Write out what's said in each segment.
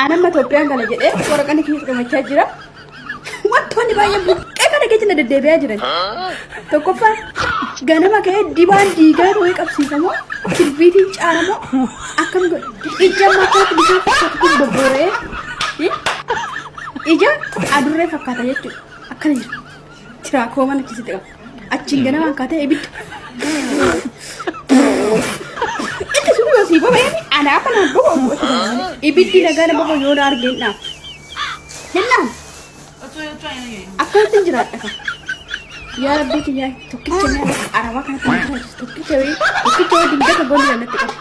Ana ma Itoopiyaan kana jedhee waraqaan keessa dhumachaa jira. Wantoonni baay'ee buqqee kana keessa deddeebi'aa jiran. Tokkoffaa ganama ka'ee dibaan diigaa ta'ee qabsiifamoo kilbiitiin caanamoo akkam ija makaatti bishaan fakkaatu bobboree ija adurree fakkaata jechuudha. Akkana jira. Tiraakoo mana keessatti qaba. Achiin ganama akkaatee ibidda. Itti sun gosi bobeeni anaa kanaan bobo ibiddi nagaa nama yoo na argina. Hennaan akkamitti jiraadha kan. Yaa Rabbi kiyyaa tokkicha mee araba kana kan jiraatu tokkicha dingata goonni jannatti qaba.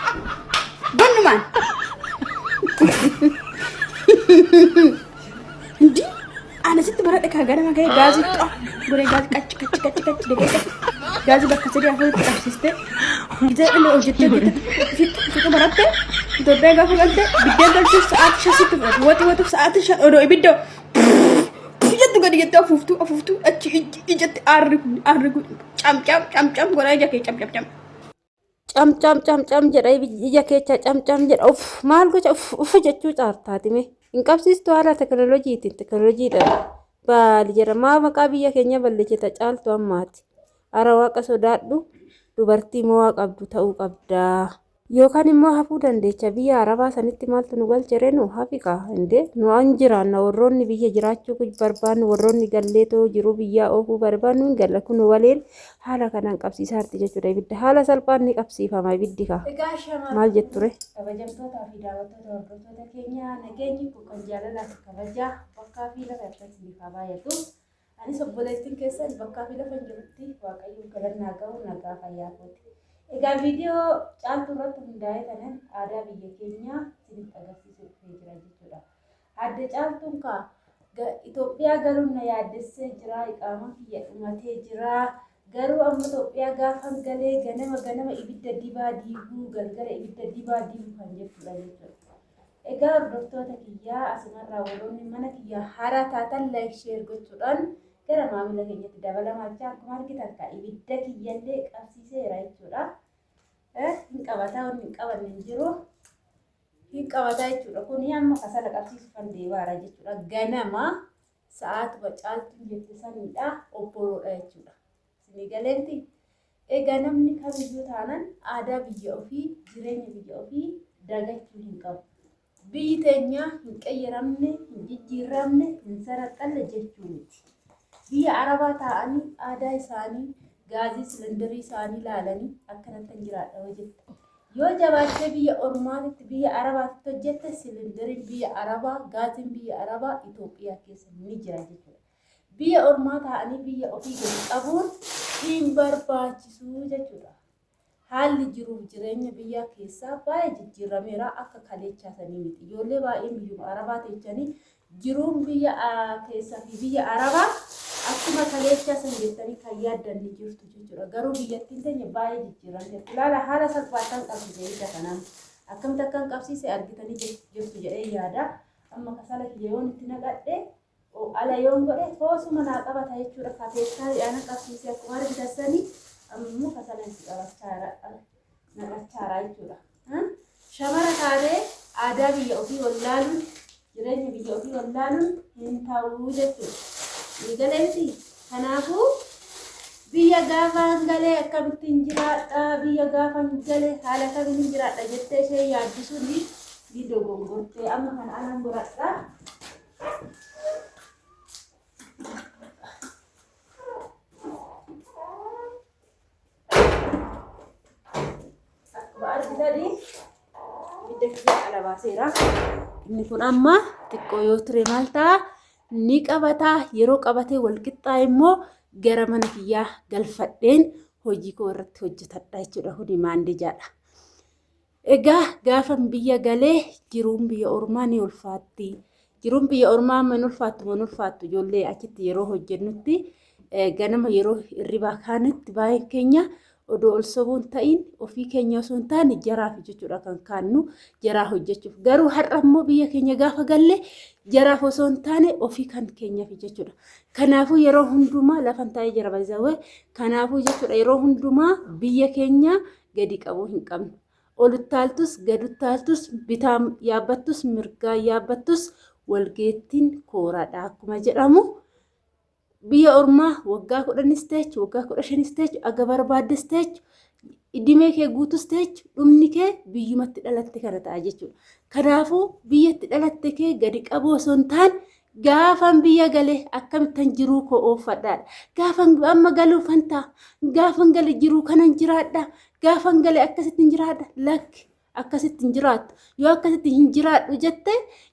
Gonnumaan. Hindi ana sitti baradhe kaa ganama ga'ee gaazii xoo guree gaazii qachi deegee gaazii bakka sadii afur itti qabsiiste ija illee hojjettee fixu baratte Itoophiyaa gaafa galte biddeen galchuuf sa'aatii 5 sitti fudhate wati sa'aatii 5 odoo ibidda ijatti gadi jettee afuuftuu achi ijatti aarri kun cam godhaa ija kee cam jedha ija keessa cam jedha maal gocha jechuu caartaatime hin qabsiistu haala teknooloojiidhaan baali jedhamaa maqaa biyya keenya balleessita caaltu ammaati. Ara waaqa sodaadhu dubartii moo qabdu ta'uu qabdaa. Yookaan immoo hafuu dandeecha biyya arabaa sanitti maaltu nu galchere nu hafika inde nu an jiraanna warroonni biyya jiraachuu barbaannu warroonni galleetoo jiru biyya oofuu barbaannu hin galla kun waliin haala kanaan qabsiisaarti jechuudha ibidda haala salphaan ni qabsiifama ibiddi ka maal jetture kabajamtootaa fi daawwattoota hordoftoota keenya nageenyi kun kan jaalalaa fi kabajaa bakkaa fi lafa irratti ni baay'atu anis obboleettiin keessan bakkaa fi lafa jirutti waaqayyoon galannaa ga'u nagaa fayyaa kooti. Egaa viidiyoo caaltuu irratti hundaa'ee kanan aadaa biyya keenyaa isinitti agarsiisuuf jira jechuudha. Adda caaltuun kaa Itoophiyaa galuun na yaaddessee jira iqaama kiyya dhumatee jira. Garuu amma Itoophiyaa gaafan galee ganama ibidda dibaa diiguu galgala ibidda dibaa diiguu kan jechuudha. Egaa hordoftoota kiyyaa asumarraa warroonni mana kiyyaa haaraa taatan like share gochuudhaan gara maamila keenyatti dabalamaa jira akkuma argitan ka ibidda kiyyallee qabsiiseera jechuudha. Hin qabataa wanni hin qabanne hin jiru. Hin qabataa jechuudha. Kuni amma kasala qabsiisuuf kan deebaara jechuudha. Ganama sa'aatuma caaltuun jette sanidha obboroodha jechuudha. Isinii galeenti. Egaa namni kamiyyuu taanan aadaa biyya ofii jireenya biyya ofii dagachuu hin qabu. Biyyi teenya hin qayyaramne hin jijjiiramne hin saraxalle jechuu miti. Biyya arabaa ta'anii aadaa isaanii gaazii silindarii isaanii ilaalanii akkanatti hin jiraadha hojjette. Yoo jabaattee biyya ormaatitti biyya arabaatti hojjette silindariin biyya arabaa gaaziin biyya arabaa Itoophiyaa keessa ni jira jechuudha. Biyya ormaa ta'anii biyya ofii gadi qabuun hin barbaachisu jechuudha. Haalli jiruuf jireenya biyya keessaa baay'ee jijjiirameera akka kaleechaasanii miti. Ijoollee baay'een biyyuma arabaa teechanii jiruun biyya keessaa fi biyya arabaa akkuma kaleechaasan jettanii kan yaaddan ni jirtu jechuudha. Garuu biyyattiin teenya baay'ee jijjiiramteetti. Ilaala haala salphaatan qabsiisee hidda kanaan akkamitti akkan qabsiise argitanii jirtu jedhee yaada. Amma kasala kiyya yoon itti naqadhe ala yoon godhe hoosuma naa qabata jechuudha. Kateessaa dhiyaana qabsiisee akkuma argitassanii ammoo kasala itti naqachaara jechuudha. Shamara taatee aadaa biyya ofii wallaaluun jireenya biyya ofii wallaaluun hin ta'uu jechuudha. Galeenti kanaafuu biyya gaafan galee akkamittiin jiraadha biyya gaafan galee haala kamiin jiraadha jettee ishee yaaddisuun ni dogongortee amma kan anan godhadha. Akkuma argitanii ibidda kiyyaa ala baaseera. Inni kun amma xiqqoo yoo ture maal ta'a? Ni qabataa yeroo qabatee wal qixxaa immoo gara mana kiyyaa galfadheen hojii koo irratti hojjetadha jechuudha. Kuni maandijaadha. Egaa gaafan biyya galee jiruun biyya ormaa ni ulfaatti. Jiruun biyya ormaa amma ni ulfaattu ijoollee achitti yeroo hojjennutti ganama yeroo hirribaa kaanitti baay'een keenya odoo ol sobuun ta'in ofii keenya osoo hin taane jaraaf jechuudha kan kaannu jaraa hojjechuuf. Garuu har'a immoo biyya keenya gaafa galle jaraaf osoo hin taane ofii kan keenyaaf jechuudha. Kanaafuu yeroo hundumaa lafan taa'ee jira baay'ee kanaafuu jechuudha yeroo hundumaa biyya keenya gadi qabuu hin qabnu. olutaaltus gadutaaltus bitaa yaabbattus mirgaa yaabbattus walgeettiin kooraadha akkuma jedhamu. Biyya ormaa waggaa 10 ta'echu waggaa 15 ta'echu aga barbaaddes ta'echu idimee kee guutus ta'echu dhumni kee biyyumatti dhalatte kana ta'a jechuudha. Kanaafuu biyyatti dhalatte kee gadi qaboo osoo hin taane gaafan biyya galee akkamittan jiruu koo oofadhaadha. Gaafan amma galuufan ta'a. Gaafan gale jiruu kanan jiraadha. Gaafan gale akkasitti hin jiraadha. Lakki akkasitti hin jiraattu. Yoo akkasitti hin jiraadhu jette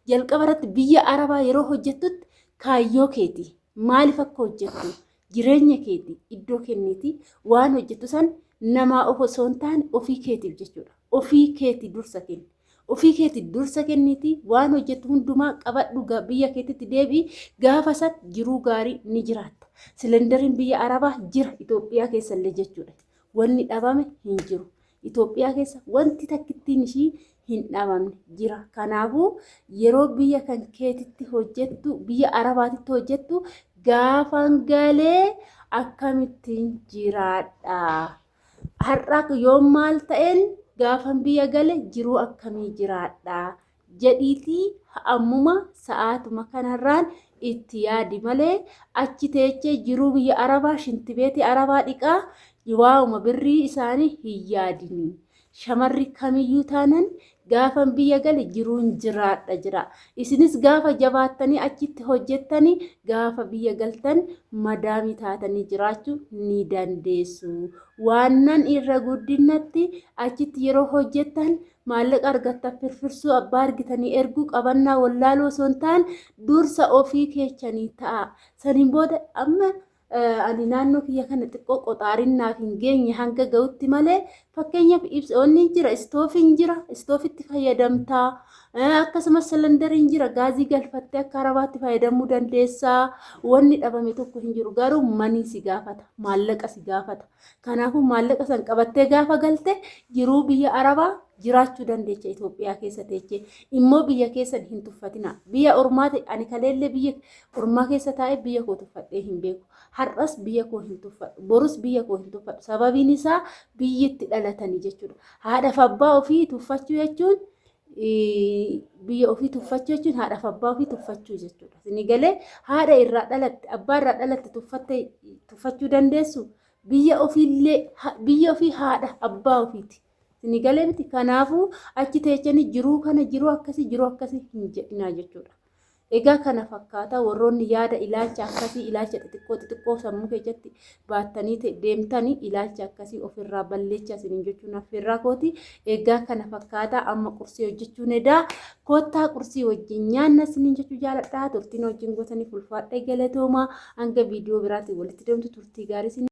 jalqaba irratti biyya Arabaa yeroo hojjettutti kaayyoo keeti. Maaliif akka hojjettu jireenya keeti iddoo kenniiti waan hojjettu san namaa osoo hin taane ofii keetiif jechuudha. Ofii keeti dursa kenni. Ofii keeti dursa kenniiti waan hojjettu hundumaa qabadhu biyya keetitti deebii gaafa san jiruu gaarii ni jiraatta. Silindariin biyya Arabaa jira Itoophiyaa keessa illee jechuudha. Wanni dhabame hin jiru. Itoophiyaa keessa wanti takkittiin ishii hin dhabamne jira. Kanaafuu yeroo biyya kan keetitti hojjettu biyya Arabaatitti hojjettu gaafan galee akkamittiin jiraadha. Har'a yoo maal ta'een gaafan biyya gale jiruu akkamii jiraadha jedhiitii ammuma sa'aatuma kanarraan itti yaadi malee achi teechee jiruu biyya Arabaa shintibeetii Arabaa dhiqaa waa'uma birrii isaanii hin yaadini. Shamarri kamiyyuu taanan gaafan biyya gale jiruun jiraadha jira. Isinis gaafa jabaattanii achitti hojjettanii gaafa biyya galtan madaamii taatanii jiraachuu ni dandeessu. Waannan irra guddinatti achitti yeroo hojjettan maallaqa argatta firfirsuu abbaa argitanii erguu qabannaa wallaaloo osoo hin taane dursa ofii keechanii ta'a. Saniin booda amma ani naannoo kiyya kana xiqqoo qoxaarinnaaf hin geenye hanga ga'utti malee fakkeenyaaf ibsoonni jira istoofiin jira istoofitti fayyadamtaa akkasumas silindariin jira gaazii galfattee akka Arabaatti fayyadamuu dandeessaa. Wanni dhabame tokko hin jiru garuu manii si gaafata maallaqa si gaafata. Kanaafuu maallaqa san qabattee gaafa galte jiruu biyya Arabaa jiraachuu dandeecha Itoophiyaa keessa teechee immoo biyya keessa hin tuffatina. Biyya ormaati ani kaleellee biyya ormaa keessa taa'ee biyya koo tuffadhee hin beeku. Har'as biyya koo hin tuffadhu. Borus biyya koo hin tuffadhu. Sababiin isaa biyyitti dhalatanii jechuudha. Haadhaaf abbaa ofii tuffachuu jechuun biyya ofii tuffachuu jechuun haadhaaf abbaa ofii tuffachuu jechuudha. Isin galee haadha irraa dhalatte abbaa irraa dhalatte tuffachuu dandeessu. Biyya ofii haadha abbaa ofiiti. Isin galee miti kanaafuu achi teechanii jiruu kana jiruu akkasii hin jedhinaa jechuudha. Egaa kana fakkaata warroonni yaada ilaalcha akkasii ilaalcha xixiqqoo sammuu keessatti baattanii deemtanii ilaalcha akkasii ofirraa balleessaa isiniin jechuun affeerraa kooti. Egaa kana fakkaata amma qursii hojjechuun edaa kottaa qursii wajjin nyaanna isiniin jechuu jaaladha. Turtiin wajjin gootanii ulfaadha galatoomaa hanga viidiyoo biraatti walitti deemtu turtii gaarii.